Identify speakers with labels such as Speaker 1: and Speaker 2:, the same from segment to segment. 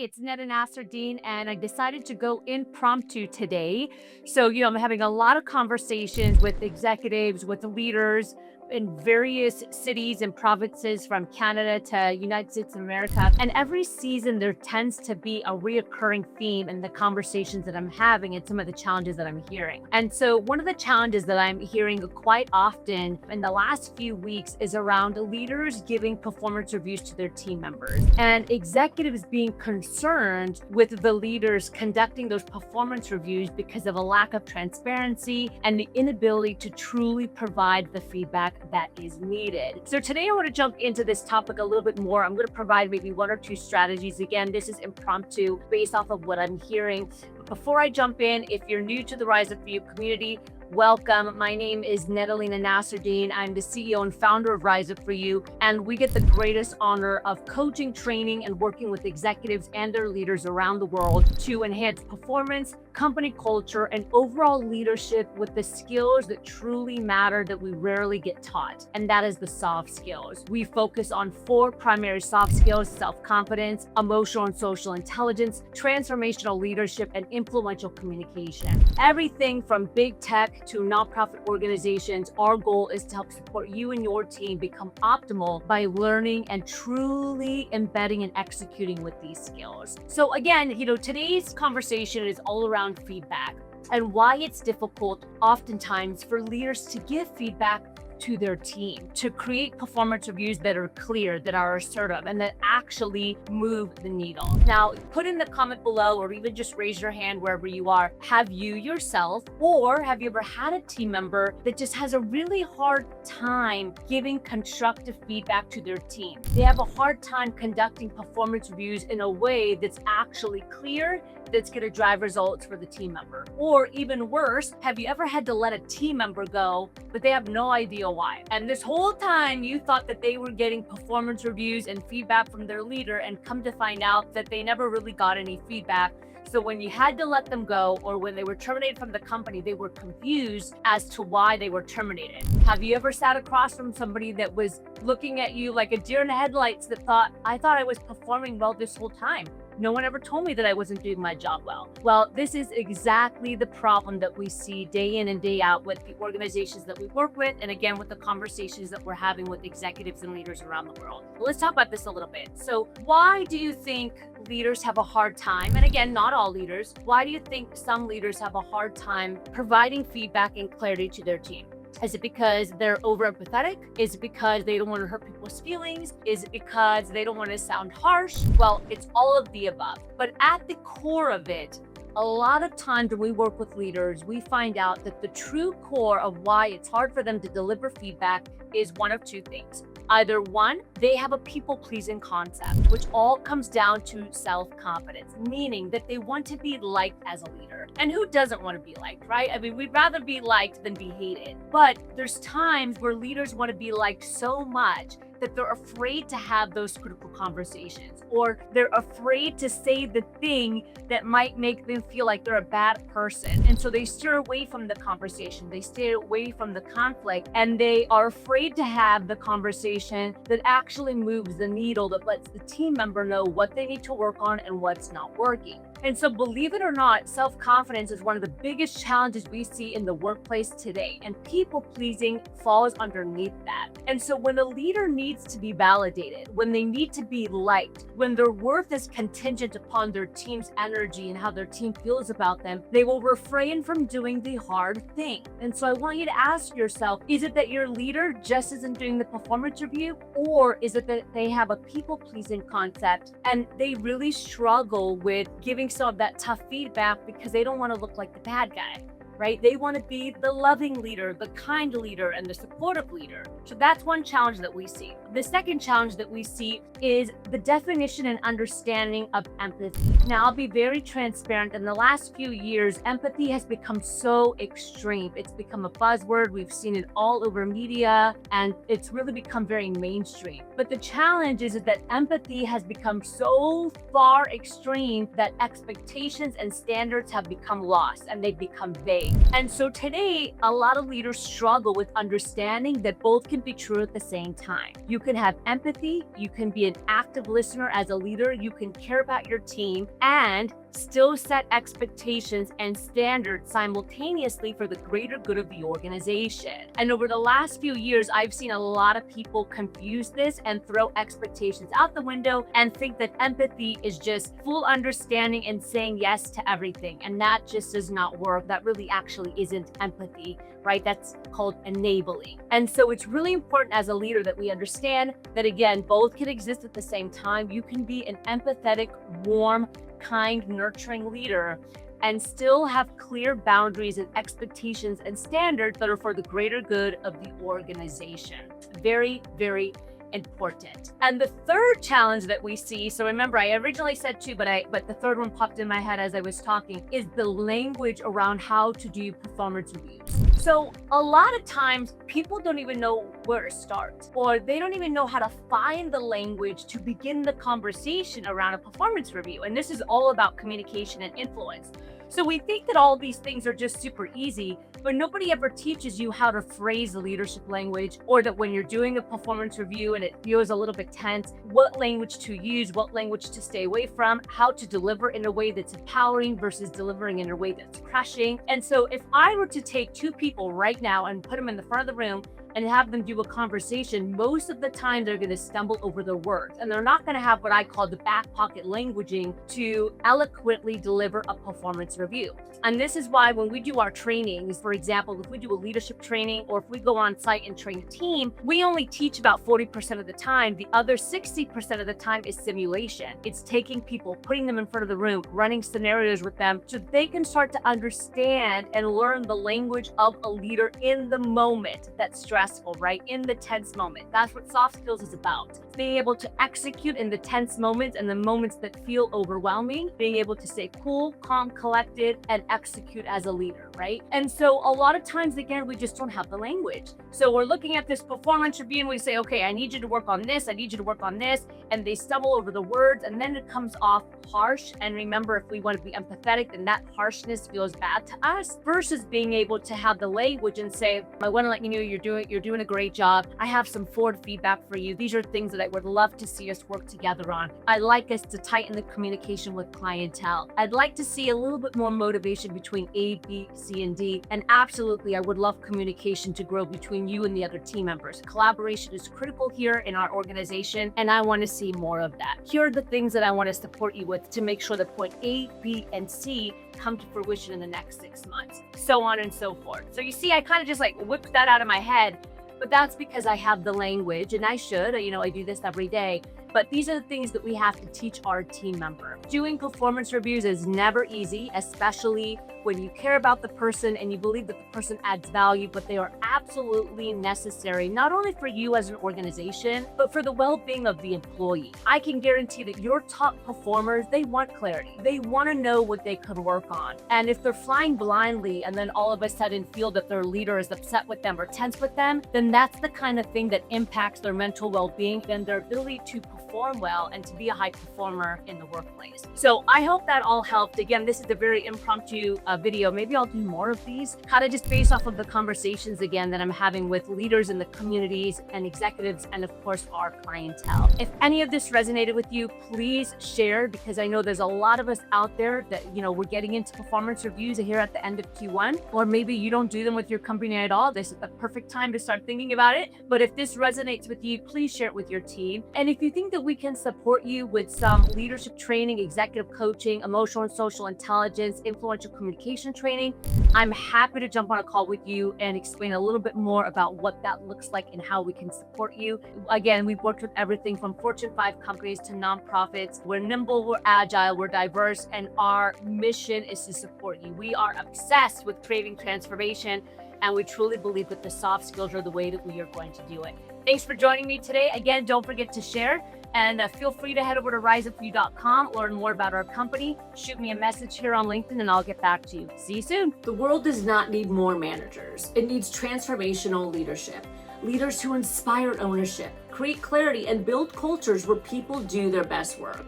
Speaker 1: it's Lena Nasserdeen, and I decided to go impromptu today. So, I'm having a lot of conversations with executives, with leaders in various cities and provinces from Canada to United States of America. And every season, there tends to be a reoccurring theme in the conversations that I'm having and some of the challenges that I'm hearing. And so one of the challenges that I'm hearing quite often in the last few weeks is around leaders giving performance reviews to their team members and executives being concerned with the leaders conducting those performance reviews because of a lack of transparency and the inability to truly provide the feedback that is needed. So today I want to jump into this topic a little bit more. I'm going to provide maybe one or two strategies. Again, this is impromptu based off of what I'm hearing. But before I jump in, if you're new to the Rise Up For You community, welcome. My name is Lena Nasserdeen. I'm the CEO and founder of Rise Up For You, and we get the greatest honor of coaching, training, and working with executives and their leaders around the world to enhance performance, company culture, and overall leadership with the skills that truly matter that we rarely get taught, and that is the soft skills. We focus on 4 primary soft skills: self-confidence, emotional and social intelligence, transformational leadership, and influential communication. Everything from big tech to nonprofit organizations, our goal is to help support you and your team become optimal by learning and truly embedding and executing with these skills. So again, today's conversation is all around feedback and why it's difficult oftentimes for leaders to give feedback to their team, to create performance reviews that are clear, that are assertive, and that actually move the needle. Now, put in the comment below, or even just raise your hand wherever you are. Have you yourself, or have you ever had a team member that just has a really hard time giving constructive feedback to their team? They have a hard time conducting performance reviews in a way that's actually clear, that's going to drive results for the team member. Or even worse, have you ever had to let a team member go, but they have no idea why? And this whole time you thought that they were getting performance reviews and feedback from their leader, and come to find out that they never really got any feedback. So when you had to let them go, or when they were terminated from the company, they were confused as to why they were terminated. Have you ever sat across from somebody that was looking at you like a deer in the headlights that thought, I thought I was performing well this whole time? No one ever told me that I wasn't doing my job well. Well, this is exactly the problem that we see day in and day out with the organizations that we work with, and again, with the conversations that we're having with executives and leaders around the world. Let's talk about this a little bit. So why do you think leaders have a hard time, and again, not all leaders, why do you think some leaders have a hard time providing feedback and clarity to their team? Is it because they're over empathetic? Is it because they don't want to hurt people's feelings? Is it because they don't want to sound harsh? Well, it's all of the above. But at the core of it, a lot of times when we work with leaders, we find out that the true core of why it's hard for them to deliver feedback is one of 2 things. Either one, they have a people-pleasing concept, which all comes down to self-confidence, meaning that they want to be liked as a leader. And who doesn't want to be liked, right? I mean, we'd rather be liked than be hated. But there's times where leaders want to be liked so much that they're afraid to have those critical conversations, or they're afraid to say the thing that might make them feel like they're a bad person. And so they steer away from the conversation, they stay away from the conflict, and they are afraid to have the conversation that actually moves the needle, that lets the team member know what they need to work on and what's not working. And so, believe it or not, self-confidence is one of the biggest challenges we see in the workplace today, and people-pleasing falls underneath that. And so when a leader needs to be validated, when they need to be liked, when their worth is contingent upon their team's energy and how their team feels about them, they will refrain from doing the hard thing. And so I want you to ask yourself, is it that your leader just isn't doing the performance review? Or is it that they have a people-pleasing concept and they really struggle with giving some of that tough feedback because they don't want to look like the bad guy? Right? They want to be the loving leader, the kind leader, and the supportive leader. So that's one challenge that we see. The second challenge that we see is the definition and understanding of empathy. Now, I'll be very transparent. In the last few years, empathy has become so extreme. It's become a buzzword. We've seen it all over media, and it's really become very mainstream. But the challenge is that empathy has become so far extreme that expectations and standards have become lost, and they've become vague. And so today, a lot of leaders struggle with understanding that both can be true at the same time. You can have empathy, you can be an active listener as a leader, you can care about your team, and still set expectations and standards simultaneously for the greater good of the organization. And over the last few years, I've seen a lot of people confuse this and throw expectations out the window and think that empathy is just full understanding and saying yes to everything. And that just does not work. That really actually isn't empathy, right? That's called enabling. And so it's really important as a leader that we understand that, again, both can exist at the same time. You can be an empathetic, warm, kind, nurturing leader and still have clear boundaries and expectations and standards that are for the greater good of the organization. Very, very important. And the third challenge that we see, so remember I originally said two, but the third one popped in my head as I was talking, is the language around how to do performance reviews. So a lot of times people don't even know where to start, or they don't even know how to find the language to begin the conversation around a performance review. And this is all about communication and influence. So we think that all these things are just super easy, but nobody ever teaches you how to phrase the leadership language, or that when you're doing a performance review and it feels a little bit tense, what language to use, what language to stay away from, how to deliver in a way that's empowering versus delivering in a way that's crushing. And so if I were to take two people right now and put them in the front of the room and have them do a conversation, most of the time they're going to stumble over their words, and they're not going to have what I call the back pocket languaging to eloquently deliver a performance review. And this is why when we do our trainings, for example, if we do a leadership training or if we go on site and train a team, we only teach about 40% of the time. The other 60% of the time is simulation. It's taking people, putting them in front of the room, running scenarios with them so they can start to understand and learn the language of a leader in the moment that's stressful, right? In the tense moment. That's what soft skills is about. Being able to execute in the tense moments and the moments that feel overwhelming, being able to stay cool, calm, collected, and execute as a leader, right? And so a lot of times, again, we just don't have the language. So we're looking at this performance review and we say, okay, I need you to work on this, I need you to work on this, and they stumble over the words and then it comes off harsh. And remember, if we want to be empathetic, then that harshness feels bad to us, versus being able to have the language and say, I want to let you know you're doing a great job. I have some forward feedback for you. These are things that I would love to see us work together on. I'd like us to tighten the communication with clientele. I'd like to see a little bit more motivation between A, B, C, and D. And absolutely, I would love communication to grow between you and the other team members. Collaboration is critical here in our organization, and I want to see more of that. Here are the things that I want to support you with to make sure that point A, B, and C come to fruition in the next 6 months, so on and so forth. So you see, I kind of just like whipped that out of my head, but that's because I have the language, and I should, I do this every day. But these are the things that we have to teach our team member. Doing performance reviews is never easy, especially when you care about the person and you believe that the person adds value, but they are absolutely necessary, not only for you as an organization, but for the well-being of the employee. I can guarantee that your top performers, they want clarity. They want to know what they could work on. And if they're flying blindly and then all of a sudden feel that their leader is upset with them or tense with them, then that's the kind of thing that impacts their mental well-being and their ability to perform well and to be a high performer in the workplace. So I hope that all helped. Again, this is a very impromptu video. Maybe I'll do more of these, kind of just based off of the conversations again that I'm having with leaders in the communities and executives, and of course our clientele. If any of this resonated with you, please share, because I know there's a lot of us out there that, we're getting into performance reviews here at the end of Q1, or maybe you don't do them with your company at all. This is the perfect time to start thinking about it. But if this resonates with you, please share it with your team. And if you think that we can support you with some leadership training, executive coaching, emotional and social intelligence, influential communication training, I'm happy to jump on a call with you and explain a little bit more about what that looks like and how we can support you. Again, we've worked with everything from Fortune 5 companies to nonprofits. We're nimble, we're agile, we're diverse, and our mission is to support you. We are obsessed with creating transformation, and we truly believe that the soft skills are the way that we are going to do it. Thanks for joining me today. Again, don't forget to share. And feel free to head over to riseupforyou.com, learn more about our company, shoot me a message here on LinkedIn, and I'll get back to you. See you soon.
Speaker 2: The world does not need more managers. It needs transformational leadership. Leaders who inspire ownership, create clarity, and build cultures where people do their best work.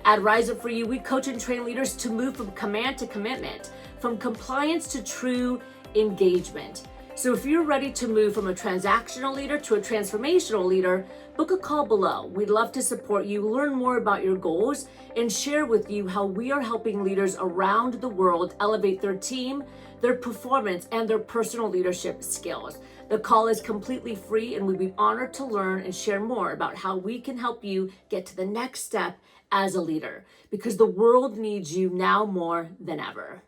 Speaker 2: At Rise Up For You, we coach and train leaders to move from command to commitment, from compliance to true engagement. So if you're ready to move from a transactional leader to a transformational leader, book a call below. We'd love to support you, learn more about your goals, and share with you how we are helping leaders around the world elevate their team, their performance, and their personal leadership skills. The call is completely free, and we'd be honored to learn and share more about how we can help you get to the next step as a leader, because the world needs you now more than ever.